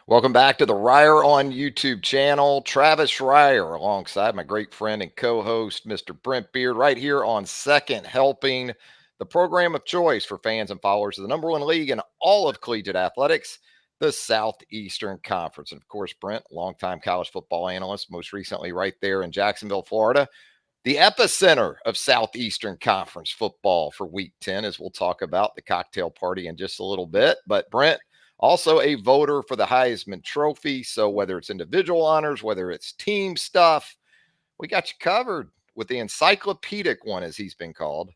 Welcome back to the Reier on YouTube channel. Travis Reier alongside my great friend and co-host, Mr. Brent Beaird, right here on Second Helping, the program of choice for fans and followers of the number one league in all of collegiate athletics, the Southeastern Conference. And of course, Brent, longtime college football analyst, most recently right there in Jacksonville, Florida, the epicenter of Southeastern Conference football for Week 10, as we'll talk about the cocktail party in just a little bit. But Brent, also a voter for the Heisman Trophy. So whether it's individual honors, whether it's team stuff, we got you covered with the encyclopedic one, as he's been called,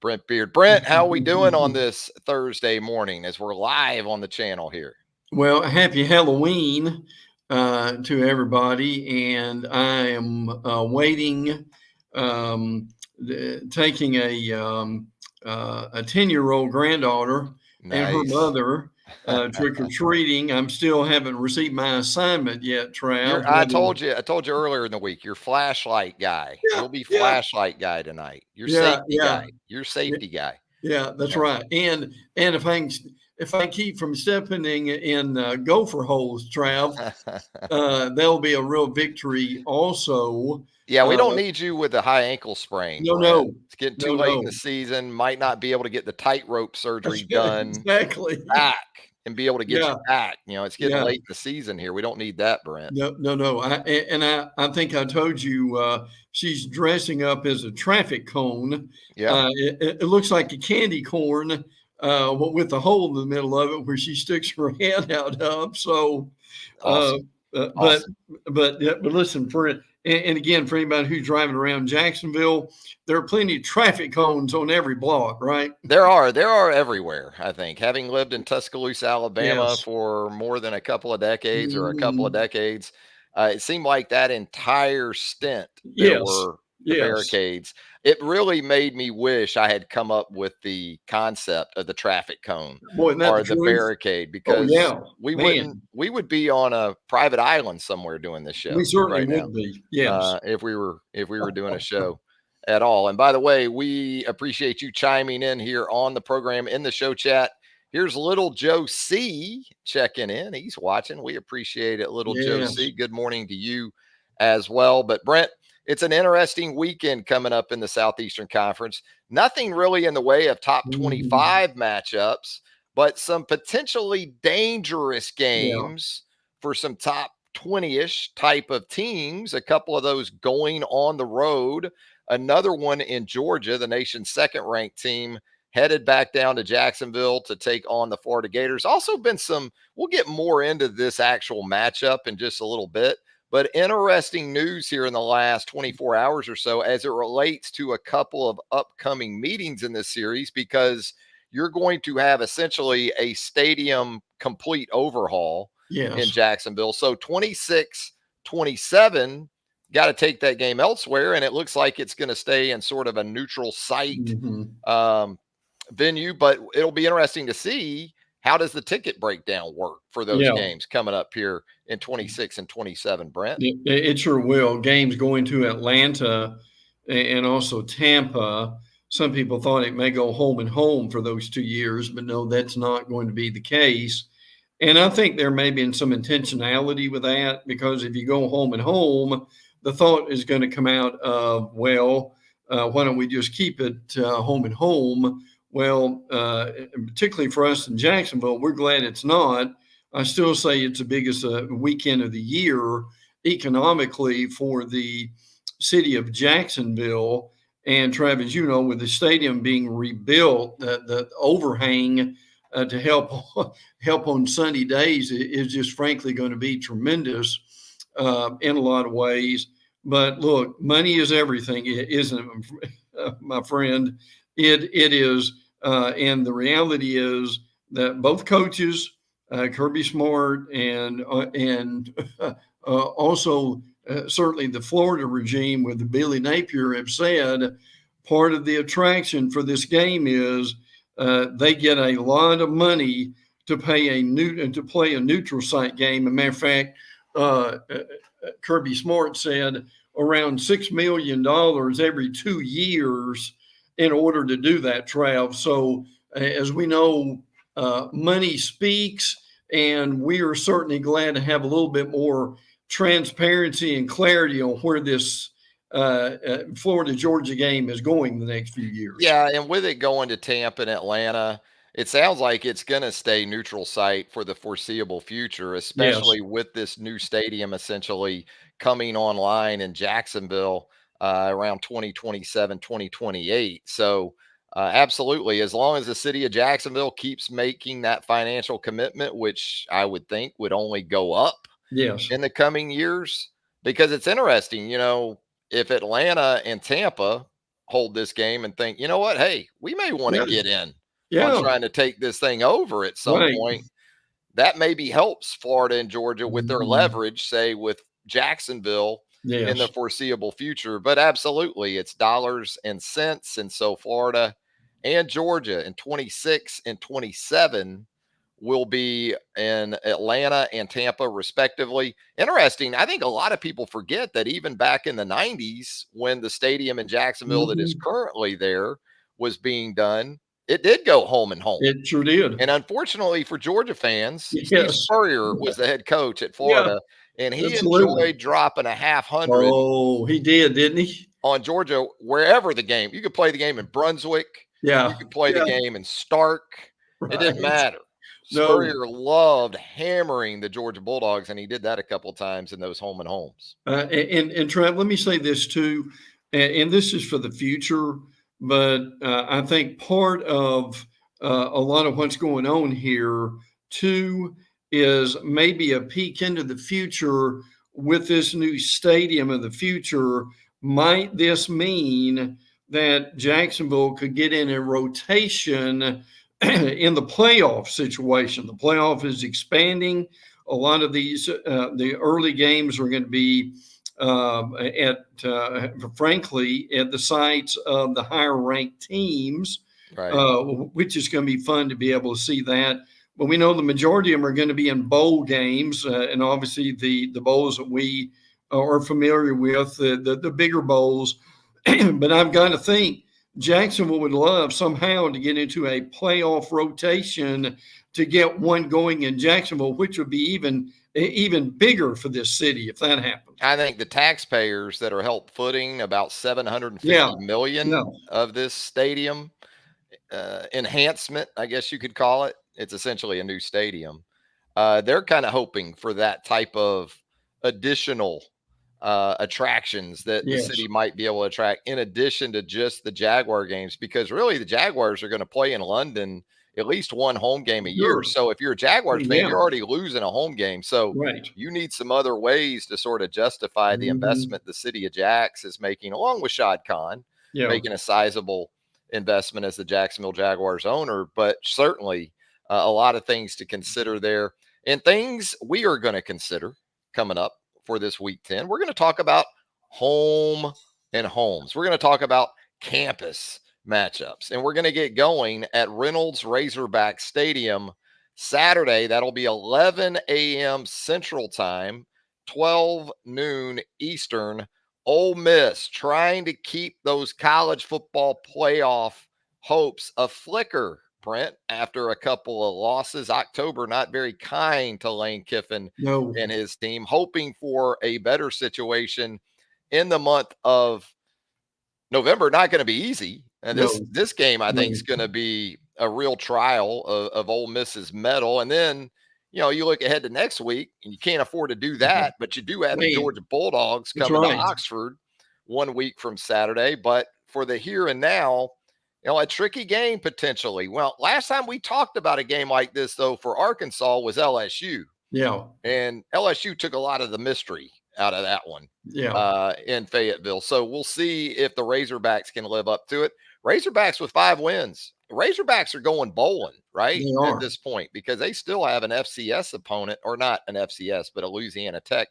Brent Beaird. Brent, how are we doing on this Thursday morning as we're live on the channel here? Well, happy Halloween to everybody. And I am waiting, taking a 10-year-old granddaughter and her mother trick-or-treating. I'm still haven't received my assignment yet, Trav. I told you earlier in the week, you're flashlight guy. You'll be flashlight guy tonight. You're safety guy. You're safety guy. Yeah, that's right. And if I keep from stepping in gopher holes, Trav, that'll be a real victory also. Yeah, we don't need you with a high ankle sprain. No. It's getting too late in the season. Might not be able to get the tightrope surgery done. Exactly. Back and be able to get you back. You know, it's getting late in the season here. We don't need that, Brent. No. I think I told you she's dressing up as a traffic cone. Yeah. It looks like a candy corn with a hole in the middle of it where she sticks her hand out of. So, awesome. But listen, and again, for anybody who's driving around Jacksonville, there are plenty of traffic cones on every block, right? There are everywhere, I think. Having lived in Tuscaloosa, Alabama for more than a couple of decades or a couple of decades, it seemed like that entire stint there were the barricades. It really made me wish I had come up with the concept of the traffic cone or the barricade, because we would be on a private island somewhere doing this show. We certainly would be. Yes. If we were doing a show at all. And by the way, we appreciate you chiming in here on the program in the show chat. Here's little Joe C checking in. He's watching. We appreciate it, little Joe C. Good morning to you as well. But Brent, it's an interesting weekend coming up in the Southeastern Conference. Nothing really in the way of top 25 matchups, but some potentially dangerous games for some top 20-ish type of teams. A couple of those going on the road. Another one in Georgia, the nation's second-ranked team, headed back down to Jacksonville to take on the Florida Gators. Also been we'll get more into this actual matchup in just a little bit. But interesting news here in the last 24 hours or so as it relates to a couple of upcoming meetings in this series, because you're going to have essentially a stadium complete overhaul in Jacksonville. So 26-27, got to take that game elsewhere, and it looks like it's going to stay in sort of a neutral site venue. But it'll be interesting to see, how does the ticket breakdown work for those games coming up here in 26 and 27, Brent? It sure will. Games going to Atlanta and also Tampa. Some people thought it may go home and home for those 2 years, but no, that's not going to be the case. And I think there may be some intentionality with that, because if you go home and home, the thought is going to come out of, why don't we just keep it home and home? Well, particularly for us in Jacksonville, we're glad it's not. I still say it's the biggest weekend of the year economically for the city of Jacksonville. And Travis, you know, with the stadium being rebuilt, the overhang to help on sunny days is just frankly going to be tremendous in a lot of ways. But look, money is everything, isn't it, my friend? It is. And the reality is that both coaches, Kirby Smart and also certainly the Florida regime with the Billy Napier, have said part of the attraction for this game is they get a lot of money to play a neutral site game. As a matter of fact, Kirby Smart said around $6 million every 2 years in order to do that, Trav. So as we know, money speaks, And we are certainly glad to have a little bit more transparency and clarity on where this Florida-Georgia game is going the next few years. Yeah, and with it going to Tampa and Atlanta, it sounds like it's going to stay neutral site for the foreseeable future, especially with this new stadium essentially coming online in Jacksonville around 2027, 2028. So, absolutely, as long as the city of Jacksonville keeps making that financial commitment, which I would think would only go up in the coming years, because it's interesting, if Atlanta and Tampa hold this game and think, you know what, hey, we may want to get in on trying to take this thing over at some point. That maybe helps Florida and Georgia with their leverage, say with Jacksonville in the foreseeable future. But absolutely, it's dollars and cents. And so Florida and Georgia in 26 and 27 will be in Atlanta and Tampa, respectively. Interesting. I think a lot of people forget that even back in the 90s, when the stadium in Jacksonville that is currently there was being done, it did go home and home. It sure did. And unfortunately for Georgia fans, Steve Spurrier was the head coach at Florida, and he enjoyed dropping a $500. Oh, he did, didn't he? On Georgia, wherever the game. You could play the game in Brunswick. Yeah. You could play the game in Stark. It didn't matter. Spurrier loved hammering the Georgia Bulldogs, and he did that a couple of times in those home and homes. And Trent, let me say this too, and this is for the future, but I think part of a lot of what's going on here too is maybe a peek into the future with this new stadium of the future. Might this mean that Jacksonville could get in a rotation in the playoff situation? The playoff is expanding. A lot of these, the early games are going to be frankly, at the sites of the higher ranked teams, which is going to be fun to be able to see that. But we know the majority of them are going to be in bowl games, and obviously the bowls that we are familiar with, the bigger bowls. But I've got to think Jacksonville would love somehow to get into a playoff rotation to get one going in Jacksonville, which would be even bigger for this city if that happened. I think the taxpayers that are help footing about $750 million of this stadium enhancement, I guess you could call it. It's essentially a new stadium. They're kind of hoping for that type of additional attractions that the city might be able to attract in addition to just the Jaguar games, because really the Jaguars are going to play in London at least one home game a year. So if you're a Jaguars fan, you're already losing a home game. So you need some other ways to sort of justify the investment the city of Jax is making, along with Shad Khan making a sizable investment as the Jacksonville Jaguars owner. But certainly a lot of things to consider there, and things we are going to consider coming up for this week 10. We're going to talk about home and homes. We're going to talk about campus matchups, and we're going to get going at Reynolds Razorback Stadium Saturday. That'll be 11 a.m. Central Time, 12 noon Eastern. Ole Miss trying to keep those college football playoff hopes a flicker, Brent, after a couple of losses. October not very kind to Lane Kiffin and his team, hoping for a better situation in the month of November. Not going to be easy. And this game, I think, is going to be a real trial of Ole Miss's mettle. And then, you look ahead to next week, and you can't afford to do that, but you do have the Georgia Bulldogs coming to Oxford 1 week from Saturday. But for the here and now, a tricky game potentially. Well, last time we talked about a game like this, though, for Arkansas was LSU. Yeah. And LSU took a lot of the mystery out of that one in Fayetteville. So we'll see if the Razorbacks can live up to it. Razorbacks with 5 wins. Razorbacks are going bowling, right, at this point, because they still have an FCS opponent, or not an FCS, but a Louisiana Tech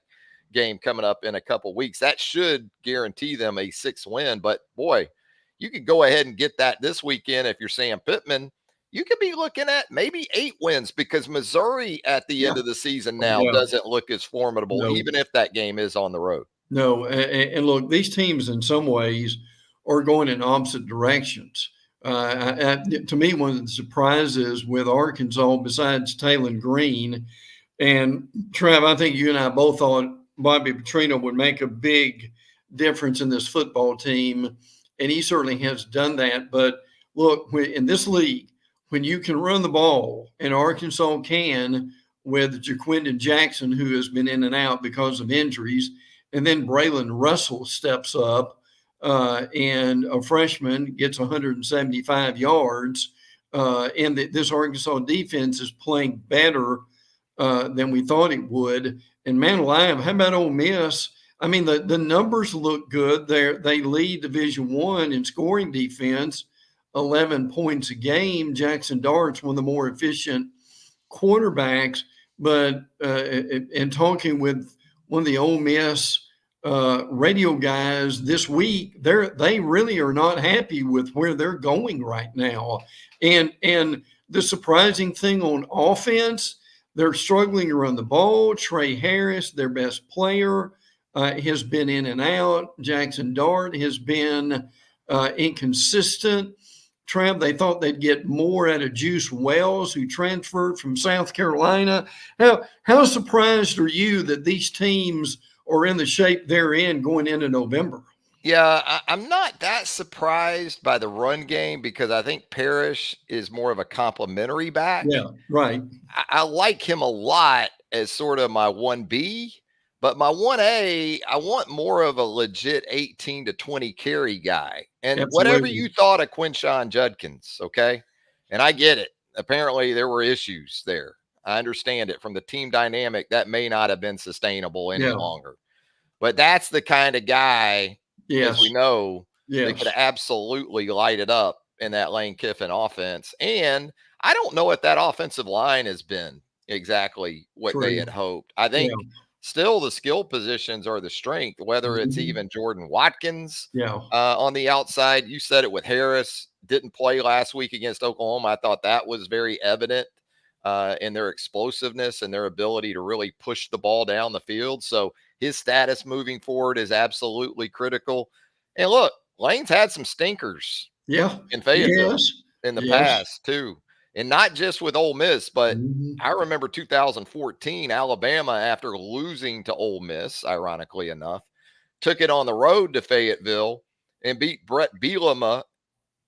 game coming up in a couple weeks. That should guarantee them a 6th win. But, boy, you could go ahead and get that this weekend if you're Sam Pittman. You could be looking at maybe 8 wins, because Missouri at the end of the season now doesn't look as formidable, even if that game is on the road. No, and look, these teams in some ways are going in opposite directions. To me, one of the surprises with Arkansas, besides Taylon Green and Trev, I think you and I both thought Bobby Petrino would make a big difference in this football team, and he certainly has done that. But look, in this league, when you can run the ball, and Arkansas can, with Jaquindon Jackson, who has been in and out because of injuries, and then Braylon Russell steps up, and a freshman gets 175 yards, and this Arkansas defense is playing better than we thought it would. And man alive, how about Ole Miss? I mean, the numbers look good. They lead Division I in scoring defense, 11 points a game. Jackson Dart's one of the more efficient quarterbacks. But in talking with one of the Ole Miss radio guys this week, they really are not happy with where they're going right now. And the surprising thing on offense, they're struggling to run the ball. Trey Harris, their best player, has been in and out. Jackson Dart has been inconsistent. Trav, they thought they'd get more out of Juice Wells, who transferred from South Carolina. How surprised are you that these teams are in the shape they're in going into November? Yeah, I'm not that surprised by the run game because I think Parrish is more of a complimentary back. Yeah, right. I like him a lot as sort of my 1B, but my 1A, I want more of a legit 18 to 20 carry guy. And Absolutely. whatever you thought of Quinshon Judkins, okay? And I get it. Apparently there were issues there. I understand it. From the team dynamic, that may not have been sustainable any longer. But that's the kind of guy, as we know, that could absolutely light it up in that Lane Kiffin offense. And I don't know if that offensive line has been exactly what they had hoped. I think still the skill positions are the strength, whether it's even Jordan Watkins on the outside. You said it with Harris, didn't play last week against Oklahoma. I thought that was very evident in their explosiveness and their ability to really push the ball down the field. So his status moving forward is absolutely critical. And look, Lane's had some stinkers in Fayetteville in the past too. And not just with Ole Miss, but I remember 2014, Alabama, after losing to Ole Miss, ironically enough, took it on the road to Fayetteville and beat Brett Bielema,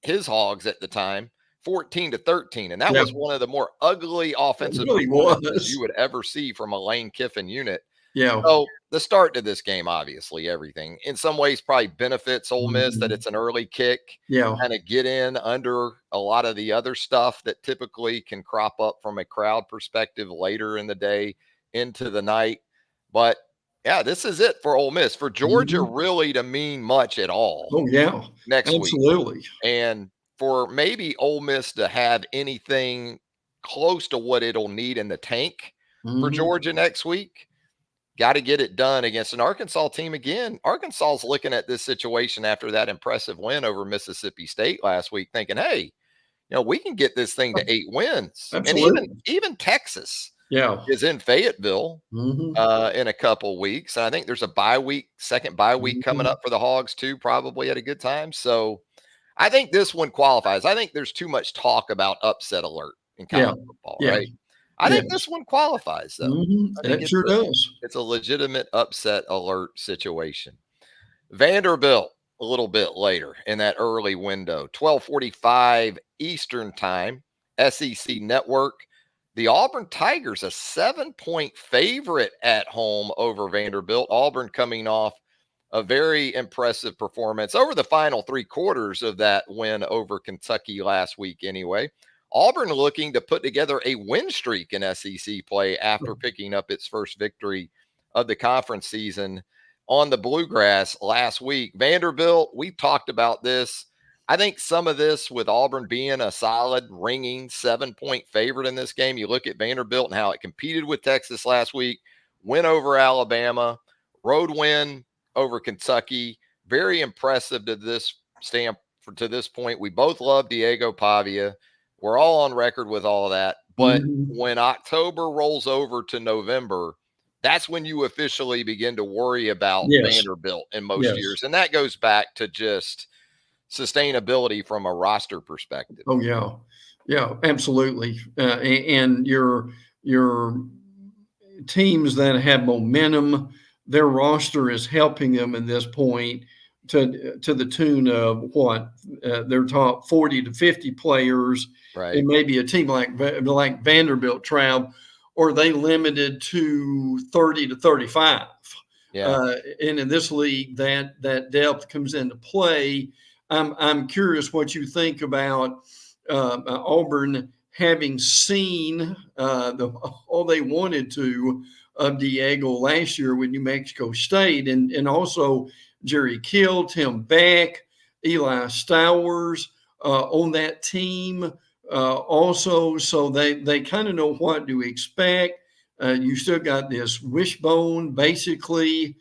his Hogs at the time, 14-13. And that was one of the more ugly offensive performances you would ever see from a Lane Kiffin unit. So the start to this game, obviously, everything in some ways probably benefits Ole Miss that it's an early kick, kind of get in under a lot of the other stuff that typically can crop up from a crowd perspective later in the day into the night. But yeah, this is it for Ole Miss, for Georgia really to mean much at all. Next week. And for maybe Ole Miss to have anything close to what it'll need in the tank for Georgia next week, got to get it done against an Arkansas team again. Arkansas is looking at this situation after that impressive win over Mississippi State last week, thinking, hey, we can get this thing to 8 wins. Absolutely. And even Texas is in Fayetteville in a couple weeks. And I think there's a second bye week coming up for the Hogs too, probably at a good time. So I think this one qualifies. I think there's too much talk about upset alert in college football, right? I think this one qualifies, though. It sure does. It's a legitimate upset alert situation. Vanderbilt, a little bit later in that early window, 12:45 Eastern time, SEC Network. The Auburn Tigers, a 7-point favorite at home over Vanderbilt. Auburn coming off a very impressive performance over the final 3 quarters of that win over Kentucky last week anyway. Auburn looking to put together a win streak in SEC play after picking up its first victory of the conference season on the Bluegrass last week. Vanderbilt, we've talked about this. I think some of this with Auburn being a solid, ringing 7-point favorite in this game. You look at Vanderbilt and how it competed with Texas last week, win over Alabama, road win over Kentucky. Very impressive to this point. We both love Diego Pavia. We're all on record with all of that. But when October rolls over to November, that's when you officially begin to worry about Vanderbilt in most years. And that goes back to just sustainability from a roster perspective. Oh yeah, absolutely. And your teams that have momentum, their roster is helping them in this point to the tune of what their top 40 to 50 players, Right. and maybe a team like Vanderbilt Trav, or they limited to 30 to 35. Yeah. And in this league, that depth comes into play. I'm curious what you think about Auburn having seen all they wanted to of Diego last year with New Mexico State, and also Jerry Kill, Tim Beck, Eli Stowers on that team also, so they kind of know what to expect. You still got this wishbone, basically,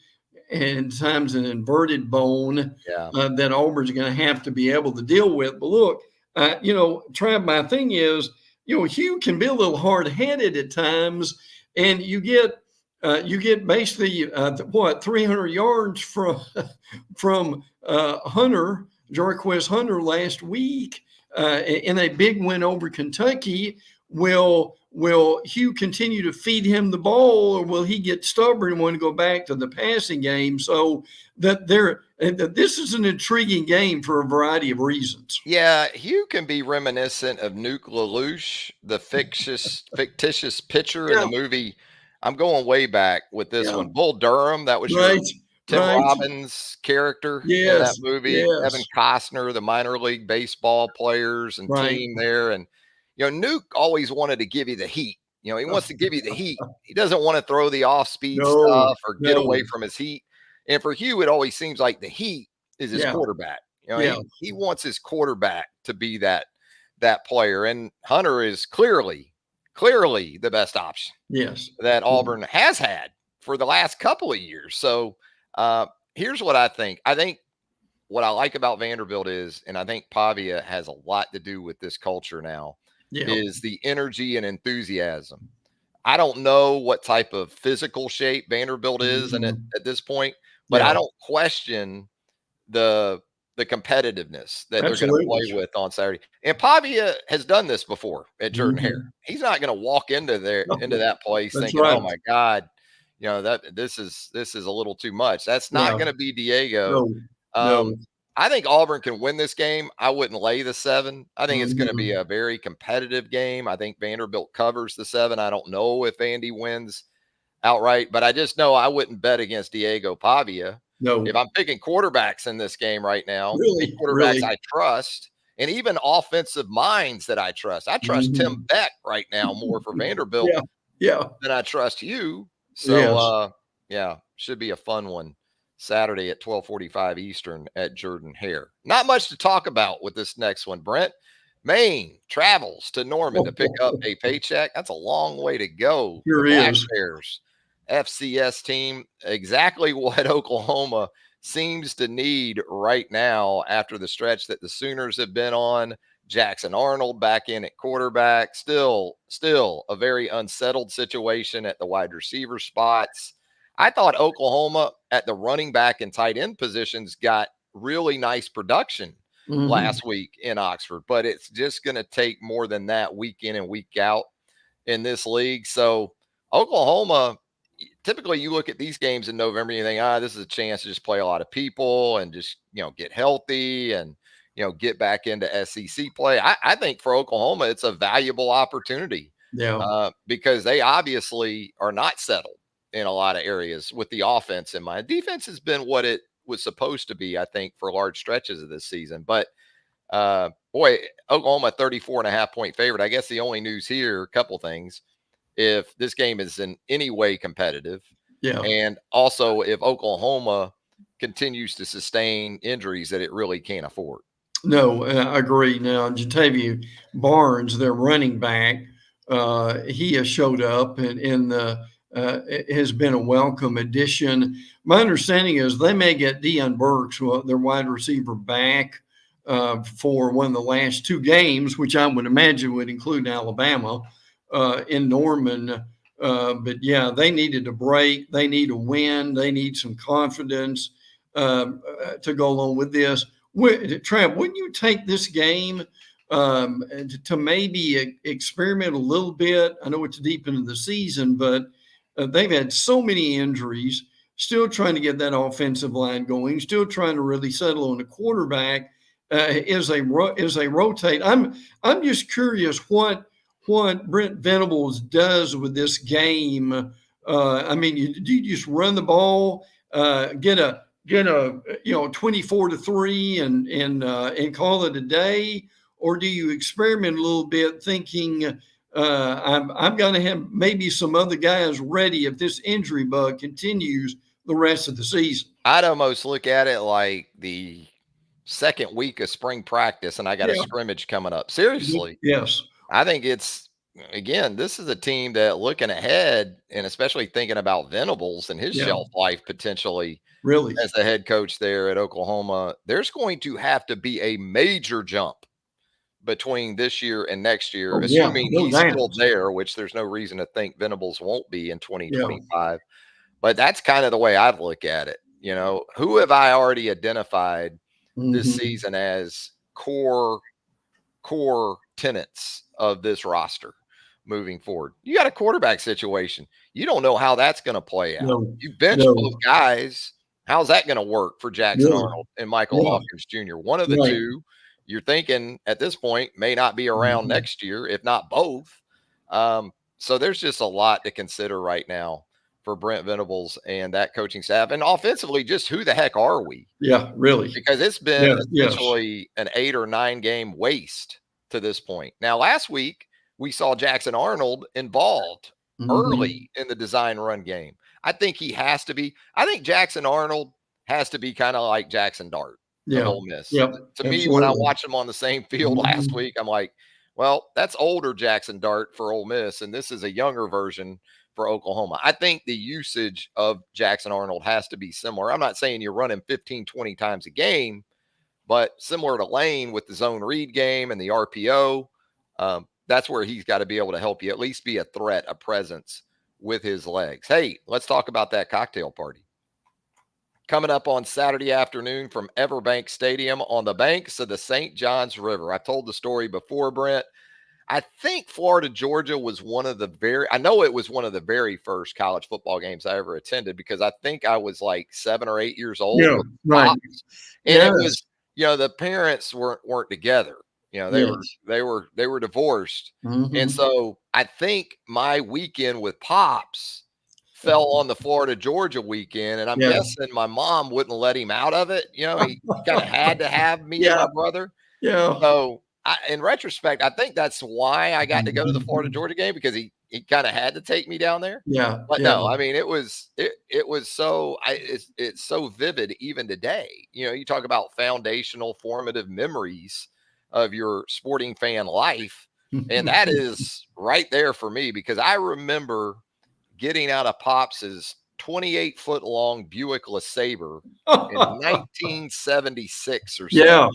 and times an inverted bone that Auburn's going to have to be able to deal with. But look, Trav, my thing is, Hugh can be a little hard-headed at times, and you get basically 300 yards from Hunter, Jarquez Hunter last week in a big win over Kentucky. Will Hugh continue to feed him the ball, or will he get stubborn and want to go back to the passing game? So this is an intriguing game for a variety of reasons. Yeah, Hugh can be reminiscent of Nuke LaLoosh, the fictitious pitcher in the movie. I'm going way back with this one. Bull Durham, that was your Tim Robbins character in that movie. Evan Costner, the minor league baseball players and team there. And, Nuke always wanted to give you the heat. He wants to give you the heat. He doesn't want to throw the off-speed stuff or get away from his heat. And for Hugh, it always seems like the heat is his quarterback. He wants his quarterback to be that player. And Hunter is clearly the best option that Auburn has had for the last couple of years. So here's what I think. I think what I like about Vanderbilt is, and I think Pavia has a lot to do with this culture now, is the energy and enthusiasm. I don't know what type of physical shape Vanderbilt is at this point, but I don't question the competitiveness that they're going to play with on Saturday. And Pavia has done this before at Jordan-Hare. He's not going to walk into that place thinking, "Oh my God, this is a little too much." That's not going to be Diego. No. I think Auburn can win this game. I wouldn't lay the 7. I think it's going to be a very competitive game. I think Vanderbilt covers the 7. I don't know if Andy wins outright, but I just know I wouldn't bet against Diego Pavia. No. If I'm picking quarterbacks in this game right now, I trust, and even offensive minds that I trust. I trust Tim Beck right now more for Vanderbilt than I trust you. So, should be a fun one Saturday at 12:45 Eastern at Jordan-Hare. Not much to talk about with this next one, Brent. Maine travels to Norman to pick up a paycheck. That's a long way to go. Sure is. Bears FCS team, exactly what Oklahoma seems to need right now after the stretch that the Sooners have been on. Jackson Arnold back in at quarterback. Still a very unsettled situation at the wide receiver spots. I thought Oklahoma at the running back and tight end positions got really nice production last week in Oxford, but it's just going to take more than that week in and week out in this league. So Oklahoma, typically you look at these games in November and you think, this is a chance to just play a lot of people and just, get healthy and, get back into SEC play. I think for Oklahoma, it's a valuable opportunity because they obviously are not settled in a lot of areas with the offense in mind. Defense has been what it was supposed to be, I think, for large stretches of this season. But, Oklahoma 34.5-point favorite. I guess the only news here, a couple things. If this game is in any way competitive, and also if Oklahoma continues to sustain injuries that it really can't afford. No, I agree. Now, Jatavius Barnes, their running back, he has showed up and has been a welcome addition. My understanding is they may get Deion Burks, their wide receiver, back for one of the last 2 games, which I would imagine would include Alabama in Norman. But they needed a break. They need a win. They need some confidence to go along with this. Trav, wouldn't you take this game to maybe experiment a little bit? I know it's deep into the season, but they've had so many injuries, still trying to get that offensive line going, still trying to really settle on the quarterback as they rotate. I'm just curious what Brent Venables does with this game. I mean, do you just run the ball, get a 24-3 and call it a day, or do you experiment a little bit, thinking I'm going to have maybe some other guys ready if this injury bug continues the rest of the season? I'd almost look at it like the second week of spring practice, and I got a scrimmage coming up. Seriously. Yes. I think again, this is a team that, looking ahead, and especially thinking about Venables and his shelf life potentially really as the head coach there at Oklahoma, there's going to have to be a major jump between this year and next year, assuming he's still there, which there's no reason to think Venables won't be in 2025. But that's kind of the way I'd look at it. Who have I already identified this season as core tenets of this roster moving forward? You got a quarterback situation. You don't know how that's going to play out. You bench both guys. How's that going to work for Jackson Arnold and Michael Hawkins Jr.? One of the two, you're thinking at this point, may not be around next year, if not both. So there's just a lot to consider right now for Brent Venables and that coaching staff. And offensively, just who the heck are we? Yeah, really. Because it's been essentially an 8 or 9 game waste to this point. Now, last week, we saw Jackson Arnold involved early in the design run game. I think he has to be. I think Jackson Arnold has to be kind of like Jackson Dart of Ole Miss. To me, when I watched him on the same field last week, I'm like, well, that's older Jackson Dart for Ole Miss, and this is a younger version for Oklahoma. I think the usage of Jackson Arnold has to be similar. I'm not saying you're running 15, 20 times a game, but similar to Lane with the zone read game and the RPO, that's where he's got to be able to help you at least be a threat, a presence with his legs. Hey, let's talk about that cocktail party coming up on Saturday afternoon from Everbank Stadium on the banks of the St. Johns River. I told the story before, Brent. I think Florida-Georgia was one of the very first college football games I ever attended, because I think I was like 7 or 8 years old. Yeah, right. And it was, the parents weren't together. They were divorced. And so I think my weekend with Pops fell on the Florida-Georgia weekend, and I'm guessing my mom wouldn't let him out of it. He kind of had to have me and my brother. Yeah. So in retrospect, I think that's why I got to go to the Florida-Georgia game, because he kind of had to take me down there. Yeah. But no, I mean, it was so it's so vivid even today. You talk about foundational, formative memories of your sporting fan life, and that is right there for me, because I remember getting out of Pops's 28-foot long Buick LeSabre in 1976 or so.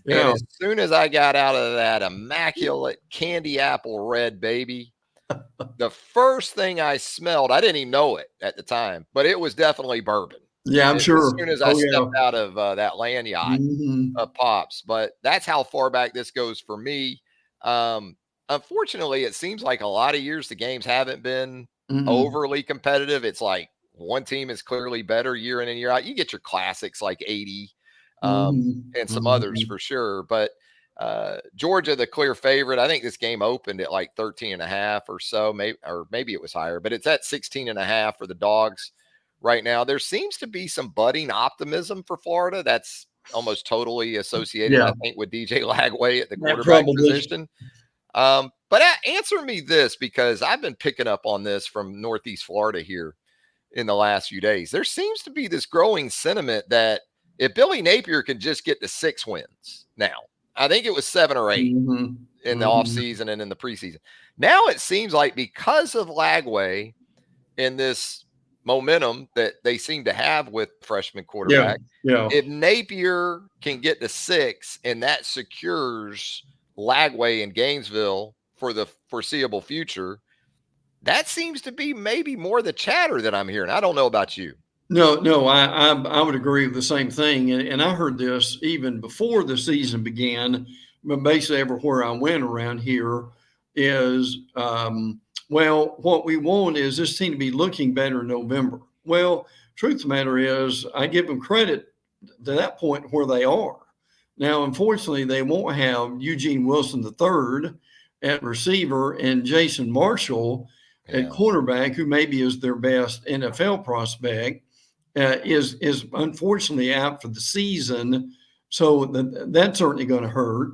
And as soon as I got out of that immaculate candy apple red baby, the first thing I smelled, I didn't even know it at the time, but it was definitely bourbon. Yeah, I'm sure. As soon as I stepped out of that land yacht of Pops. But that's how far back this goes for me. Unfortunately, it seems like a lot of years the games haven't been overly competitive. It's like one team is clearly better year in and year out. You get your classics like 80. And some others for sure. But Georgia, the clear favorite. I think this game opened at like 13.5 or so, maybe it was higher, but it's at 16.5 for the Dogs right now. There seems to be some budding optimism for Florida. That's almost totally associated, I think, with DJ Lagway at the quarterback position. But answer me this, because I've been picking up on this from Northeast Florida here in the last few days. There seems to be this growing sentiment that if Billy Napier can just get to 6 wins now, I think it was 7 or 8 in the offseason and in the preseason. Now it seems like, because of Lagway and this momentum that they seem to have with freshman quarterback, if Napier can get to 6 and that secures Lagway in Gainesville for the foreseeable future, that seems to be maybe more the chatter that I'm hearing. I don't know about you. No, I would agree with the same thing. And I heard this even before the season began, but basically everywhere I went around here is, well, what we want is this team to be looking better in November. Well, truth of the matter is, I give them credit to that point where they are. Now, unfortunately, they won't have Eugene Wilson III at receiver and Jason Marshall at quarterback, who maybe is their best NFL prospect. Is unfortunately out for the season, so that's certainly going to hurt.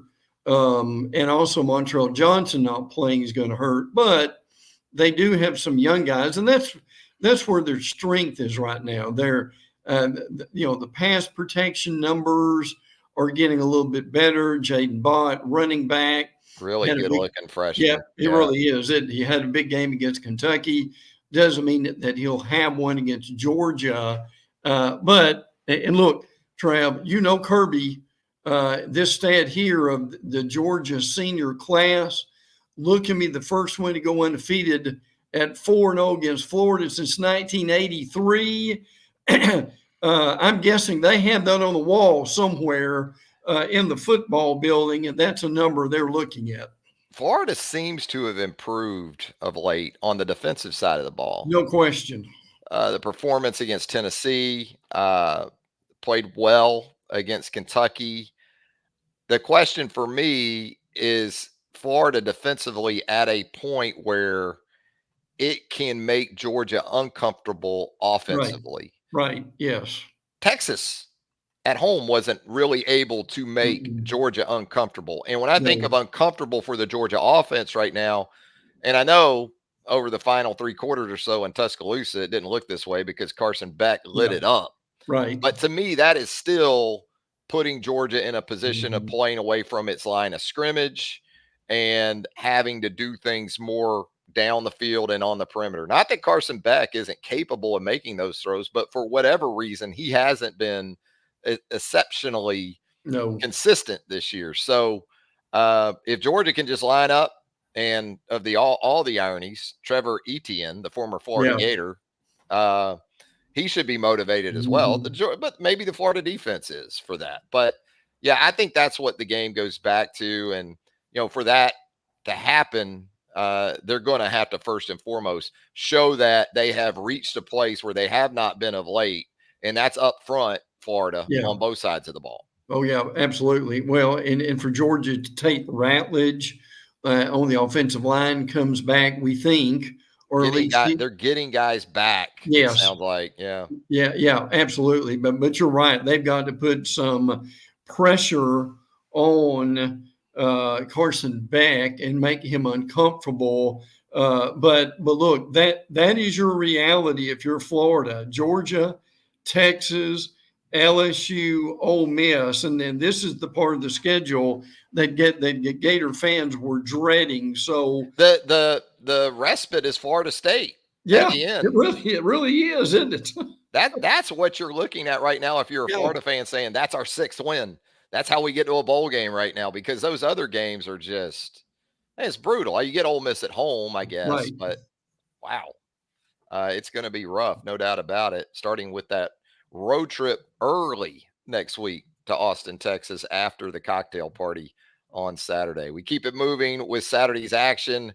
And also Montrell Johnson not playing is going to hurt, but they do have some young guys, and that's where their strength is right now. They're the pass protection numbers are getting a little bit better. Jaden Bott, running back, really good looking freshman. Yeah, he really is. He had a big game against Kentucky. Doesn't mean that he'll have one against Georgia. But look, Trav, Kirby, this stat here of the Georgia senior class, look at me, the first one to go undefeated at 4-0 against Florida since 1983. I'm guessing they have that on the wall somewhere in the football building, and that's a number they're looking at. Florida seems to have improved of late on the defensive side of the ball. No question. The performance against Tennessee, played well against Kentucky. The question for me is Florida defensively at a point where it can make Georgia uncomfortable offensively. Right. Yes. Texas at home wasn't really able to make Georgia uncomfortable. And when I think of uncomfortable for the Georgia offense right now, and I know over the final 3 quarters or so in Tuscaloosa, it didn't look this way because Carson Beck lit it up. Right. But to me, that is still putting Georgia in a position of playing away from its line of scrimmage and having to do things more down the field and on the perimeter. Not that Carson Beck isn't capable of making those throws, but for whatever reason, he hasn't been exceptionally consistent this year. So if Georgia can just line up, and of the all the ironies, Trevor Etienne, the former Florida Gator, he should be motivated as well. But maybe the Florida defense is for that. But yeah, I think that's what the game goes back to. And for that to happen, they're going to have to first and foremost show that they have reached a place where they have not been of late, and that's up front, Florida, on both sides of the ball. Oh yeah, absolutely. Well, and for Georgia to take Ratledge on the offensive line comes back, we think, or at least they're getting guys back. Yes, it sounds like yeah, absolutely. But you're right; they've got to put some pressure on Carson Beck and make him uncomfortable. But look, that is your reality if you're Florida, Georgia, Texas, LSU, Ole Miss, and then this is the part of the schedule that Gator fans were dreading. So the respite is Florida State. Yeah, at the end. It really is, isn't it? That's what you're looking at right now. If you're a Florida fan saying that's our 6th win, that's how we get to a bowl game right now, because those other games are just, it's brutal. You get Ole Miss at home, I guess, Right. but wow, it's going to be rough, no doubt about it. Starting with that road trip early next week to Austin, Texas, after the cocktail party on Saturday. We keep it moving with Saturday's action.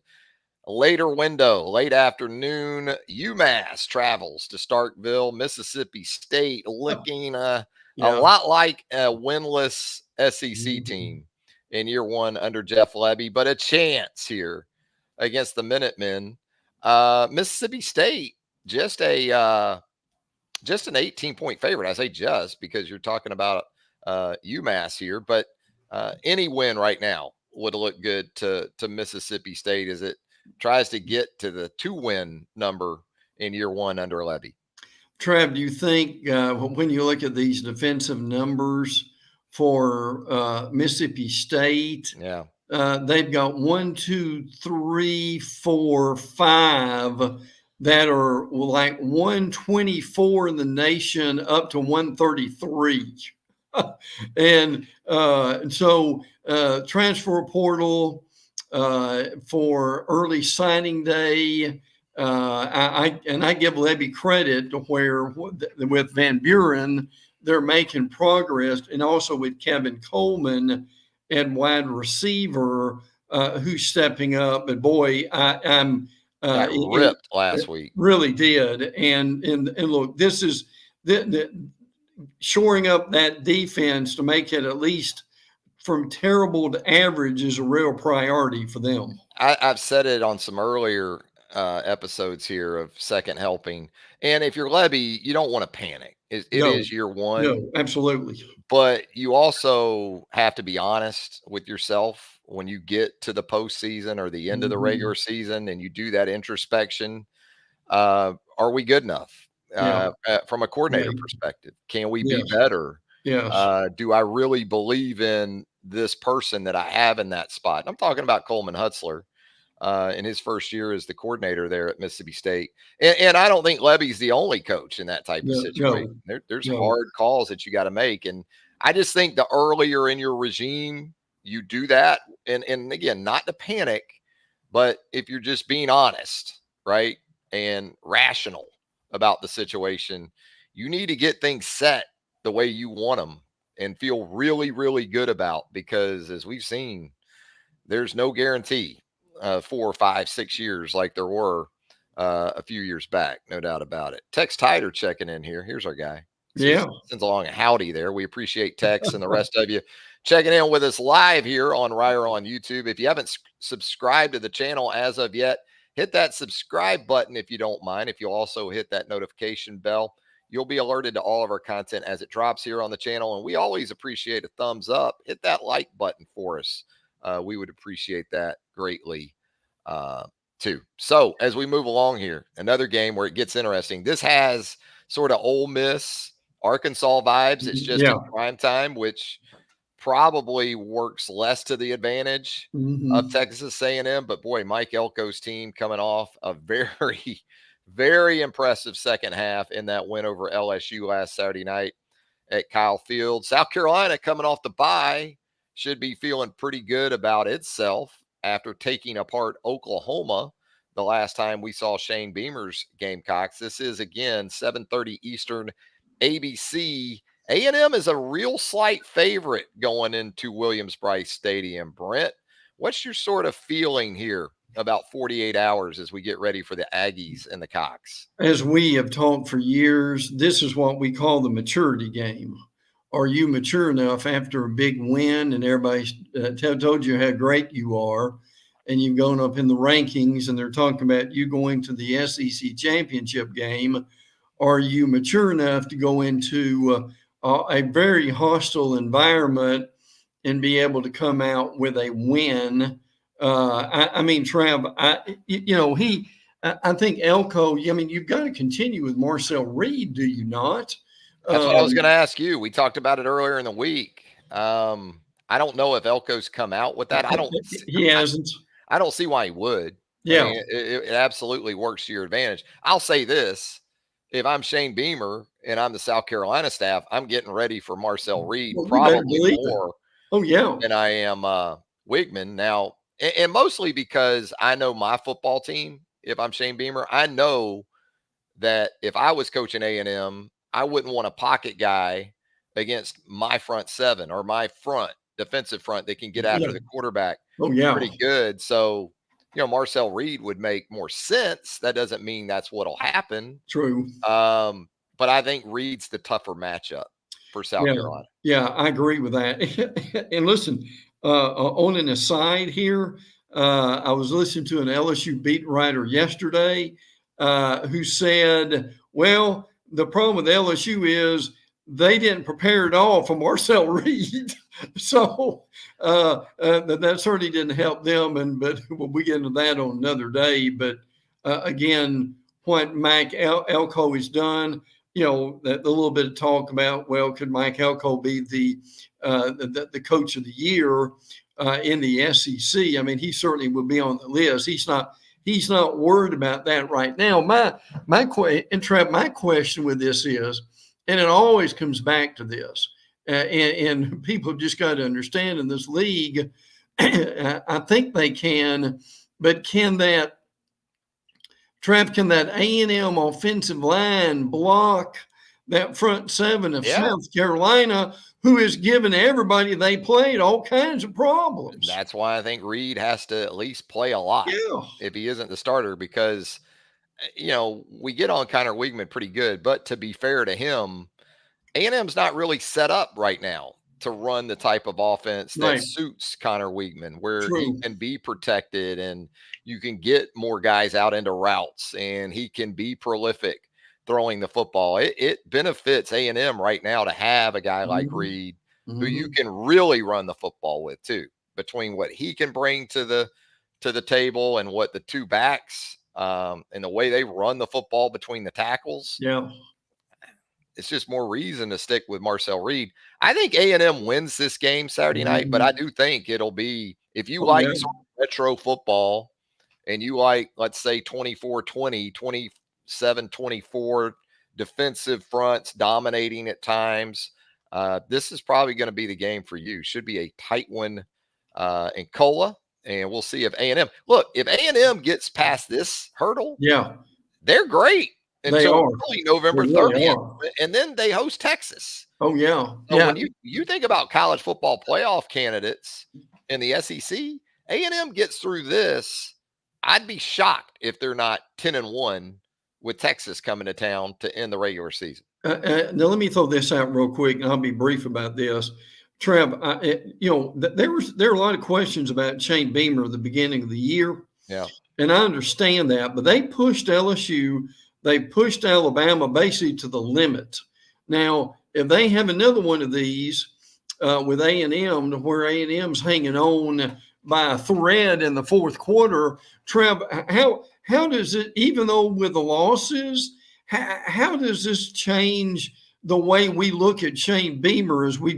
Later window, late afternoon, UMass travels to Starkville, Mississippi State, looking a lot like a winless SEC team in year 1 under Jeff Lebby, but a chance here against the Minutemen. Mississippi State, just an 18-point favorite. I say just because you're talking about UMass here, but any win right now would look good to Mississippi State as it tries to get to the 2-win number in year 1 under Lebby. Trav, do you think when you look at these defensive numbers for Mississippi State, they've got 1, 2, 3, 4, 5 that are like 124 in the nation up to 133. And so transfer portal for early signing day, I give Levy credit to where with Van Buren they're making progress, and also with Kevin Coleman and wide receiver who's stepping up. But boy, I'm got ripped last week. Really did, and look, this is the shoring up that defense to make it at least from terrible to average is a real priority for them. I've said it on some earlier episodes here of Second Helping. And if you're Levy, you don't want to panic. It is year one. No, absolutely. But you also have to be honest with yourself when you get to the postseason or the end of the regular season and you do that introspection. Are we good enough from a coordinator perspective? Can we be better? Yes. Do I really believe in this person that I have in that spot? And I'm talking about Coleman Hutzler in his first year as the coordinator there at Mississippi State. And I don't think Levy's the only coach in that type of situation. There's hard calls that you got to make. And I just think the earlier in your regime you do that, and again, not to panic, but if you're just being honest, right, and rational about the situation, you need to get things set the way you want them and feel really, really good about, because as we've seen, there's no guarantee 4, 5, 6 years like there were a few years back. No doubt about it. Tex Tider checking in here. Here's our guy. Sends along a howdy there. We appreciate Tex and the rest of you checking in with us live here on Reier on YouTube. If you haven't subscribed to the channel as of yet, hit that subscribe button if you don't mind. If you'll also hit that notification bell, you'll be alerted to all of our content as it drops here on the channel. And we always appreciate a thumbs up. Hit that like button for us. We would appreciate that greatly too. So as we move along here, another game where it gets interesting. This has sort of Ole Miss-Arkansas vibes. It's just in prime time, which probably works less to the advantage of Texas A&M. But boy, Mike Elko's team coming off a very, very impressive second half in that win over LSU last Saturday night at Kyle Field. South Carolina coming off the bye should be feeling pretty good about itself after taking apart Oklahoma the last time we saw Shane Beamer's Gamecocks. This is, again, 7:30 Eastern, ABC. A&M is a real slight favorite going into Williams-Brice Stadium. Brent, what's your sort of feeling here about 48 hours as we get ready for the Aggies and the Cocks? As we have talked for years, this is what we call the maturity game. Are you mature enough after a big win and everybody told you how great you are, and you've gone up in the rankings and they're talking about you going to the SEC championship game? Are you mature enough to go into a very hostile environment and be able to come out with a win? I mean, Trav, I think Elko, you've got to continue with Marcel Reed, do you not? That's what I was going to ask you. We talked about it earlier in the week. I don't know if Elko's come out with that. He hasn't. I don't see why he would. Yeah. I mean, it absolutely works to your advantage. I'll say this. If I'm Shane Beamer and I'm the South Carolina staff, I'm getting ready for Marcel Reed probably more than I am Wigman now. And mostly because I know my football team, if I'm Shane Beamer, I know that if I was coaching A&M, I wouldn't want a pocket guy against my front seven or my defensive front that can get after the quarterback pretty good. So, Marcel Reed would make more sense. That doesn't mean that's what'll happen. True. But I think Reed's the tougher matchup for South Carolina. Yeah, I agree with that. And listen, on an aside here, I was listening to an LSU beat writer yesterday who said, well, the problem with LSU is they didn't prepare at all for Marcel Reed. So that certainly didn't help them. But we'll get into that on another day. But again, what Mike Elko has done, the little bit of talk about, well, could Mike Elko be the coach of the year in the SEC? I mean, he certainly would be on the list. He's not worried about that right now. My question with this is, and it always comes back to this, and people just got to understand in this league, I think they can, but can that Trav, can that A&M offensive line block that front seven of South Carolina, who has given everybody they played all kinds of problems? That's why I think Reed has to at least play a lot if he isn't the starter, because, we get on Connor Weigman pretty good, but to be fair to him, A&M's not really set up right now to run the type of offense that suits Connor Weigman, where he can be protected and you can get more guys out into routes and he can be prolific throwing the football. It benefits A&M right now to have a guy like Reed who you can really run the football with too, between what he can bring to the table and what the two backs and the way they run the football between the tackles. Yeah. It's just more reason to stick with Marcel Reed. I think A&M wins this game Saturday night, but I do think it'll be, if you like sort of retro football and you like, let's say 24-20, 27-24 defensive fronts dominating at times, this is probably going to be the game for you. Should be a tight one in Cola, and we'll see if A&M. Look, if A&M gets past this hurdle, they're great until early November 30th, and then they host Texas. Oh, yeah. So when you think about college football playoff candidates in the SEC, A&M gets through this. I'd be shocked if they're not 10-1 with Texas coming to town to end the regular season. Now, let me throw this out real quick, and I'll be brief about this. Trev, there are a lot of questions about Shane Beamer at the beginning of the year. Yeah. And I understand that, but they pushed LSU, they pushed Alabama basically to the limit. Now, if they have another one of these with A&M, to where A&M's hanging on by a thread in the fourth quarter, Trev, how does it, even though with the losses, how does this change the way we look at Shane Beamer as we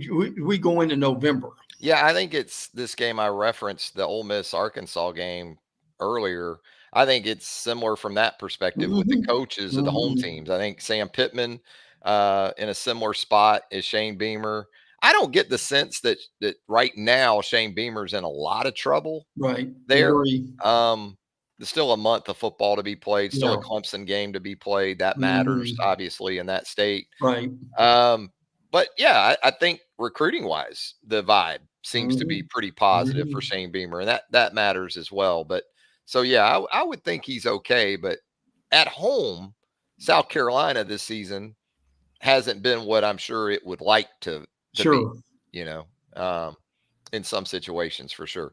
go into November? Yeah, I think it's this game. I referenced the Ole Miss-Arkansas game earlier. I think it's similar from that perspective with the coaches of the home teams. I think Sam Pittman in a similar spot as Shane Beamer. I don't get the sense that right now Shane Beamer's in a lot of trouble. Right. There. There's still a month of football to be played, still a Clemson game to be played. That matters, obviously, in that state. Right. But yeah, I think recruiting wise, the vibe seems to be pretty positive for Shane Beamer, and that matters as well. But so yeah, I would think he's okay. But at home, South Carolina this season hasn't been what I'm sure it would like to be, in some situations for sure.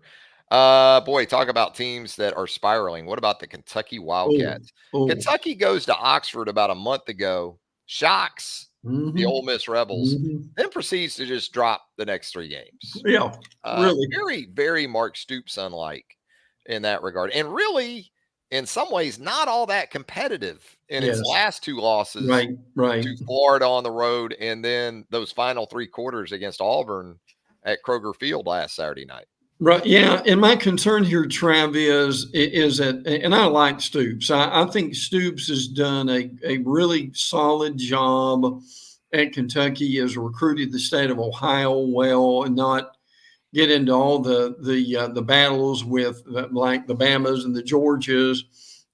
Boy, talk about teams that are spiraling. What about the Kentucky Wildcats? Kentucky goes to Oxford about a month ago, shocks the Ole Miss Rebels, then proceeds to just drop the next three games. Yeah, really. Very, very Mark Stoops-unlike in that regard. And really, in some ways, not all that competitive in its last two losses to Florida on the road, and then those final three quarters against Auburn at Kroger Field last Saturday night. Right. Yeah. And my concern here, Trav, is that, and I like Stoops. I think Stoops has done a really solid job at Kentucky, has recruited the state of Ohio well, and not get into all the battles with like the Bamas and the Georgias.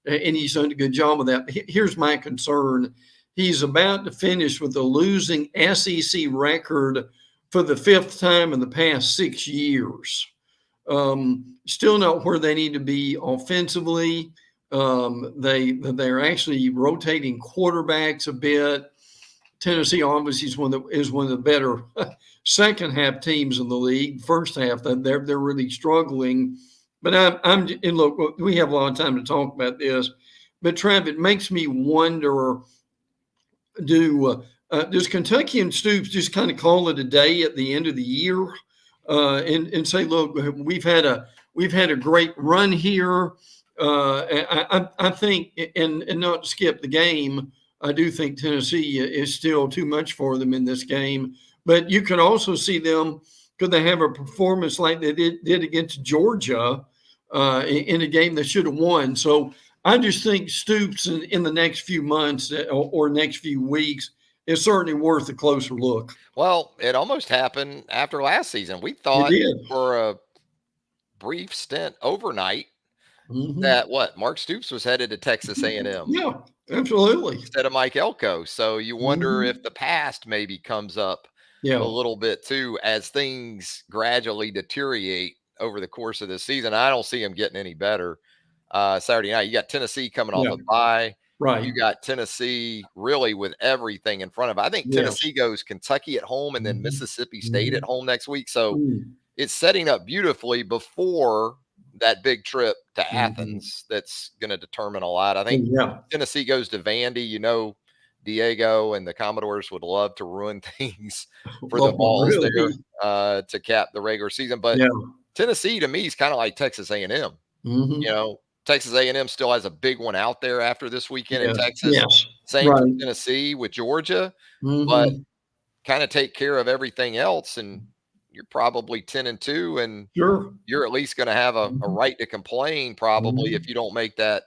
And he's done a good job of that. Here's my concern. He's about to finish with a losing SEC record for the fifth time in the past 6 years. Still not where they need to be offensively. They're actually rotating quarterbacks a bit. Tennessee obviously is one of the better second half teams in the league. First half, they're really struggling. But and look, we have a lot of time to talk about this. But Trav, it makes me wonder: does Kentucky and Stoops just kind of call it a day at the end of the year? And say, look, we've had a great run here. I think, and not skip the game, I do think Tennessee is still too much for them in this game. But you can also see them, could they have a performance like they did against Georgia in a game they should have won. So I just think Stoops in the next few months or next few weeks is certainly worth a closer look. Well, it almost happened after last season. We thought for a brief stint overnight that Mark Stoops was headed to Texas A&M Yeah, absolutely. instead of Mike Elko. So you wonder Hmm. if the past maybe comes up a Yeah. little bit too as things gradually deteriorate over the course of this season. I don't see him getting any better. Saturday night, you got Tennessee coming off Yeah. a bye. Right. You got Tennessee really with everything in front of it. I think Yes. Tennessee goes Kentucky at home and then Hmm. Mississippi State at Hmm. home next week. So Mm. it's setting up beautifully before that big trip to Hmm. Athens that's going to determine a lot. I think Yeah. Tennessee goes to Vandy. Diego and the Commodores would love to ruin things for the Oh, Vols there really? to cap the regular season. But Yeah. Tennessee to me is kind of like Texas A&M. Hmm. Texas A&M still has a big one out there after this weekend in Yeah. Texas. Yes. Same for Right. Tennessee with Georgia, but Hmm. kind of take care of everything else, and you're probably 10-2, and Sure. you're at least going to have a Hmm. right to complain probably if Hmm. you don't make that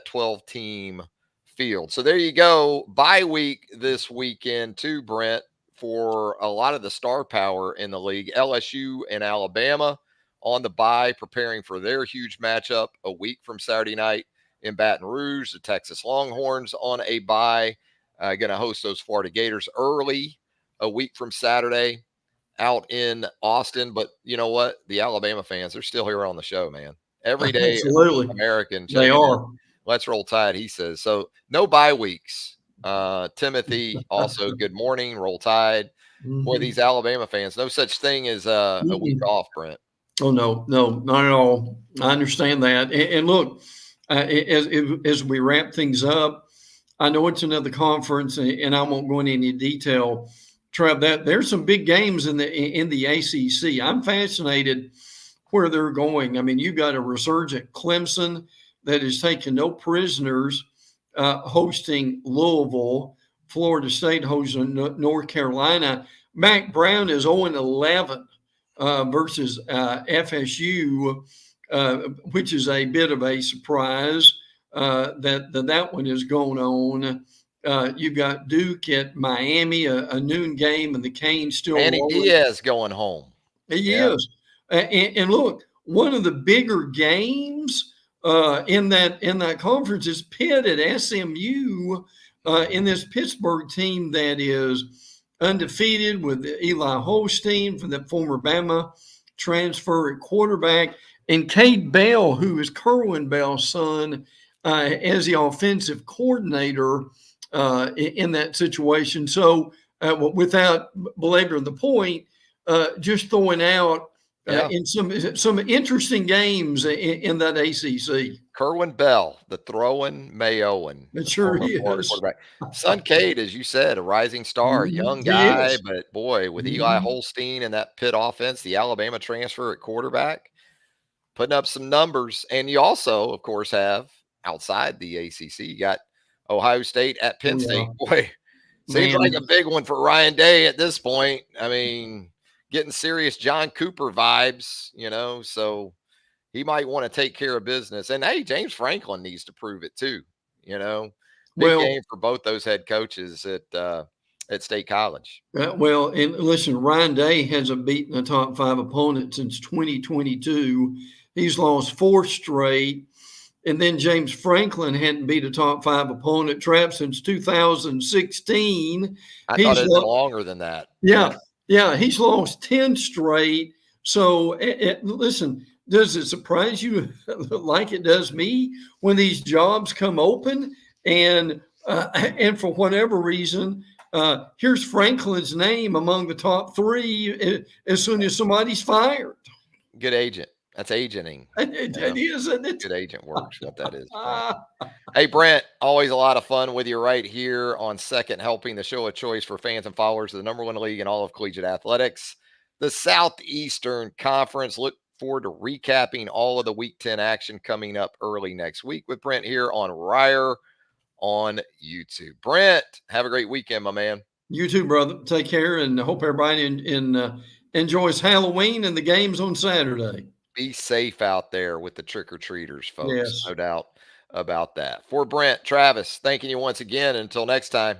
12 team field. So there you go. Bye week this weekend too, Brent, for a lot of the star power in the league. LSU and Alabama on the bye, preparing for their huge matchup a week from Saturday night in Baton Rouge. The Texas Longhorns on a bye, going to host those Florida Gators early a week from Saturday out in Austin. But you know what? The Alabama fans are still here on the show, man. Every day, Absolutely. American They checking in. are. Let's roll tide, he says. So no bye weeks. Timothy also, good morning, roll tide. Boy, Hmm. these Alabama fans, no such thing as a week off, Brent. Oh, no, no, not at all. I understand that. And look, as we wrap things up, I know it's another conference, and I won't go into any detail. Trev, that there's some big games in the ACC. I'm fascinated where they're going. I mean, you got a resurgent Clemson that is taking no prisoners, hosting Louisville. Florida State hosting North Carolina. Mac Brown is 0-11 versus FSU, which is a bit of a surprise that one is going on. You've got Duke at Miami, a noon game, and the Canes still Manny rolling. Diaz going home. He Yeah. is. And look, one of the bigger games in that conference is Pitt at SMU in this Pittsburgh team that is undefeated with Eli Holstein from the former Bama transfer at quarterback, and Cade Bell, who is Kerwin Bell's son, as the offensive coordinator in that situation. So, without belaboring the point, just throwing out Yeah. in some interesting games in that ACC. Kerwin Bell, the throwing Mayoan, It the sure former Florida is. quarterback. Son Cade, as you said, a rising star, Mhm. young He guy, is. but boy, with Eli Mhm. Holstein and that Pitt offense, the Alabama transfer at quarterback, putting up some numbers. And you also, of course, have outside the ACC, you got Ohio State at Oh Penn State. yeah, Boy, seems like man. a big one for Ryan Day at this point. I mean, getting serious John Cooper vibes, so he might want to take care of business. And hey, James Franklin needs to prove it too. You know, big Well, game for both those head coaches at State College. well, and listen, Ryan Day hasn't beaten a top five opponent since 2022. He's lost four straight. And then James Franklin hadn't beat a top five opponent trap since 2016. I thought He's it had been longer than that. Yeah. yeah, he's lost 10 straight. So listen, does it surprise you like it does me when these jobs come open and for whatever reason, here's Franklin's name among the top three as soon as somebody's fired. Good agent. That's agenting. It is, isn't it? Good agent works. What that is, Brent. Hey, Brent, always a lot of fun with you right here on Second Helping, the show of choice for fans and followers of the number one league in all of collegiate athletics, the Southeastern Conference. Look forward to recapping all of the Week 10 action coming up early next week with Brent here on Reier on YouTube. Brent, have a great weekend, my man. You too, brother. Take care, and hope everybody enjoys Halloween and the games on Saturday. Be safe out there with the trick-or-treaters, folks. Yes. No doubt about that. For Brent, Travis, thanking you once again. Until next time.